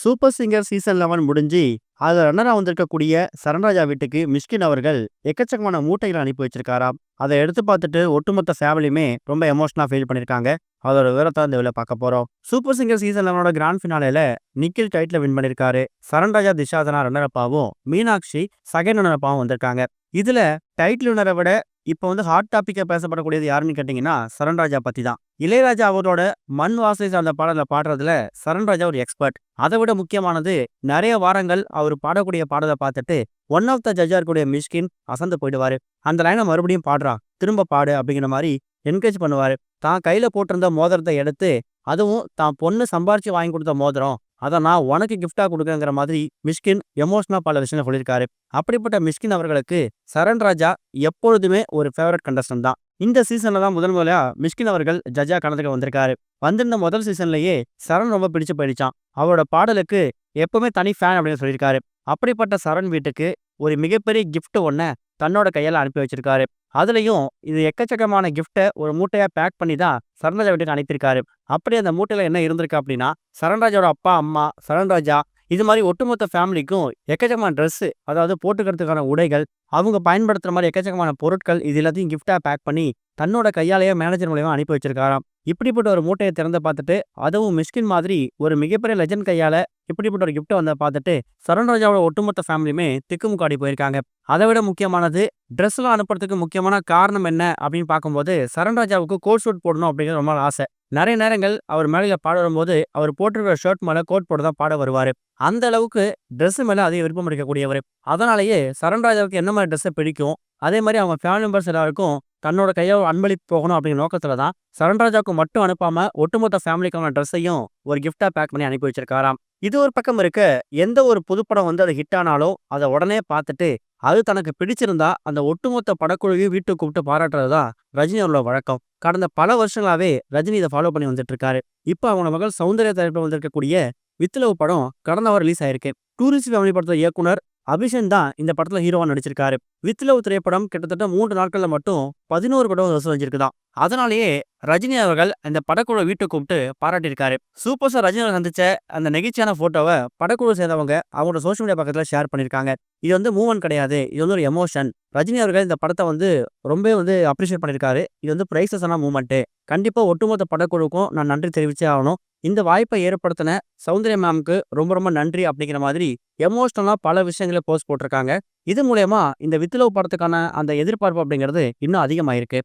Super singer season 11 முடிஞ்சு, அதுல ரன்னரா வந்திருக்கக்கூடிய சரண்ராஜா வீட்டுக்கு மிஷ்கின் அவர்கள் எக்கச்சக்கமான மூட்டைகள அனுப்பி வச்சிருக்காராம். அத எடுத்து பார்த்துட்டு ஒட்டுமொத்த ஃபேமிலியுமே ரொம்ப எமோஷனலா ஃபீல் பண்ணியிருக்காங்க. அதோட விவரத்த இந்த இதுல பார்க்க போறோம். சூப்பர் சிங்கர் சீசன் 11ஓட கிராண்ட் ஃபினாலேல நிக்கில் டைட்டில வின் பண்ணியிருக்காரு. சரண்ராஜா, திஷாதனா ரன்னர் அப்பாவும், மீனாட்சி செகண்ட் ரன்னர் அப்பாவும் வந்திருக்காங்க. இதுல டைட்டில் வின்னர விட இப்ப ஹாட் டாபிக்கா பேசப்படக்கூடியது யாருன்னு கேட்டீங்கன்னா, சரண்ராஜா பத்தி தான். இளையராஜா அவரோட மண் வாசனை சார்ந்த பாடல பாடுறதுல சரண்ராஜா ஒரு எக்ஸ்பர்ட். அதை விட முக்கியமானது, நிறைய வாரங்கள் அவர் பாடக்கூடிய பாடலை பார்த்துட்டு ஒன் ஆஃப் த ஜட்ஜா இருக்கக்கூடிய மிஷ்கின் அசந்து போயிடுவாரு. அந்த லைனை மறுபடியும் பாடுறா, திரும்ப பாடு அப்படிங்கிற மாதிரி என்கரேஜ் பண்ணுவாரு. தான் கையில போட்டிருந்த மோதிரத்தை எடுத்து, அதுவும் தான் பொண்ணு சம்பாரிச்சு வாங்கி கொடுத்த மோதிரம், அதை நான் உனக்கு கிஃப்டா கொடுக்குங்கிற மாதிரி மிஷ்கின் எமோஷனா பல விஷயங்கள் சொல்லியிருக்காரு. அப்படிப்பட்ட மிஷ்கின் அவர்களுக்கு சரண்ராஜா எப்பொழுதுமே ஒரு ஃபேவரட் கண்டஸ்டன்ட் தான். இந்த சீசன்ல தான் முதல் முறையா மிஷ்கின் அவர்கள் ஜட்ஜா கலந்துக்க வந்திருக்காரு. வந்திருந்த முதல் சீசன்லயே சரண் ரொம்ப பிடிச்சு போயிடுச்சான். அவரோட பாடலுக்கு எப்பவுமே தனி ஃபேன் அப்படின்னு சொல்லியிருக்காரு. அப்படிப்பட்ட சரண் வீட்டுக்கு ஒரு மிகப்பெரிய கிஃப்ட் ஒன்ன தன்னோட கையால அனுப்பி வச்சிருக்காரு. அதுலயும் இது எக்கச்சக்கமான கிஃப்ட்டை ஒரு மூட்டையா பேக் பண்ணி தான் சரண்ராஜா வீட்டுக்கு அனுப்பியிருக்காரு. அப்படி அந்த மூட்டையில என்ன இருந்திருக்கு அப்படின்னா, சரண்ராஜாவோட அப்பா, அம்மா, சரண்ராஜா, இது மாதிரி ஒட்டுமொத்த ஃபேமிலிக்கும் எக்கச்சக்கமான ட்ரெஸ், அதாவது போட்டுக்கிறதுக்கான உடைகள், அவங்க பயன்படுத்துற மாதிரி எக்கச்சக்கமான பொருட்கள், இது எல்லாத்தையும் கிஃப்டா பேக் பண்ணி தன்னோட கையாலேயே மேனேஜர் மூலியமா அனுப்பி வச்சிருக்காராம். இப்படிப்பட்ட ஒரு மூட்டையை திறந்து பார்த்துட்டு, அதுவும் மிஷ்கின் மாதிரி ஒரு மிகப்பெரிய லெஜண்ட் கையால இப்படிப்பட்ட ஒரு கிஃப்ட் வந்த பார்த்துட்டு சரண்ராஜாவோட ஒட்டுமொத்த ஃபேமிலியுமே திக்குமுக்காடி போயிருக்காங்க. அதை விட முக்கியமானது, ட்ரெஸ்லாம் அனுப்புறதுக்கு முக்கியமான காரணம் என்ன அப்படின்னு பார்க்கும்போது, சரண்ராஜாவுக்கு கோட் ஷூட் போடணும் அப்படிங்கிறது ரொம்ப நாள் ஆசை. நிறைய நேரங்கள் அவர் மேடையில பாட வரும்போது அவர் போட்டிருக்கிற ஷர்ட் மேல கோட் போட்டு தான் பாட வருவாரு. அந்த அளவுக்கு ட்ரெஸ் மேல அதிக விருப்பம் இருக்கக்கூடியவர். அதனாலேயே சரண்ராஜாவுக்கு என்ன மாதிரி ட்ரெஸ்ஸை பிடிக்கும், அதே மாதிரி அவங்க ஃபேமிலி மெம்பர்ஸ் எல்லாருக்கும் தன்னோட கையால் அன்பளிப்பு போகணும் அப்படிங்கிற நோக்கத்துல தான் சரண்ராஜாவுக்கு மட்டும் அனுப்பாம ஒட்டுமொத்த ஃபேமிலிக்கான ட்ரெஸ்ஸையும் ஒரு கிஃப்டா பேக் பண்ணி அனுப்பி வச்சிருக்காராம். இது ஒரு பக்கம் இருக்க, எந்த ஒரு புதுப்படம் அது ஹிட் ஆனாலும் அதை உடனே பார்த்துட்டு அது தனக்கு பிடிச்சிருந்தா அந்த ஒட்டுமொத்த படக்குழுவையும் வீட்டுக்கு கூப்பிட்டு பாராட்டுறது தான் ரஜினி அவரோட வழக்கம். கடந்த பல வருஷங்களாவே ரஜினி இதை ஃபாலோ பண்ணி வந்துட்டு இருக்காரு. இப்போ அவங்க மகள் சௌந்தர்யா தயாரிப்பில் வந்திருக்கக்கூடிய வித் லவ் படம் கடந்த வாரம் ரிலீஸ் ஆயிருக்கு. டூரிஸ்ட் ஃபேமிலி படத்தோட இயக்குனர் அபிஷன் தான் இந்த படத்துல ஹீரோவா நடிச்சிருக்காரு. வித் லவ் திரைப்படம் கிட்டத்தட்ட 3 நாட்கள்ல மட்டும் 11 கோடி வசூல் செஞ்சிருக்குதான். அதனாலேயே ரஜினி அவர்கள் இந்த படக்குழு வீட்டுக்கு கூப்பிட்டு பாராட்டியிருக்காரு. சூப்பர் ஸ்டார் ரஜினி சந்திச்ச அந்த நெகிழ்ச்சியான போட்டோவை படக்குழு சேர்ந்தவங்க அவங்களோட சோஷியல் மீடியா பக்கத்துல ஷேர் பண்ணியிருக்காங்க. இது மூவ்மெண்ட் கிடையாது, இது ஒரு எமோஷன். ரஜினி அவர்கள் இந்த படத்தை ரொம்ப அப்ரிஷியேட் பண்ணியிருக்காரு. இது பிரைசஸான மூவ்மெண்ட். கண்டிப்பா ஒட்டுமொத்த படக்குழுக்கும் நான் நன்றி தெரிவிச்சே ஆகணும். இந்த வாய்ப்பை ஏற்படுத்தின சௌந்தர்யா மேம்க்கு ரொம்ப ரொம்ப நன்றி அப்படிங்கிற மாதிரி எமோஷனலா பல விஷயங்களை போஸ்ட் போட்டிருக்காங்க. இது மூலயமா இந்த வித் லவ் படத்துக்கான அந்த எதிர்பார்ப்பு அப்படிங்கிறது இன்னும் அதிகமாயிருக்கு.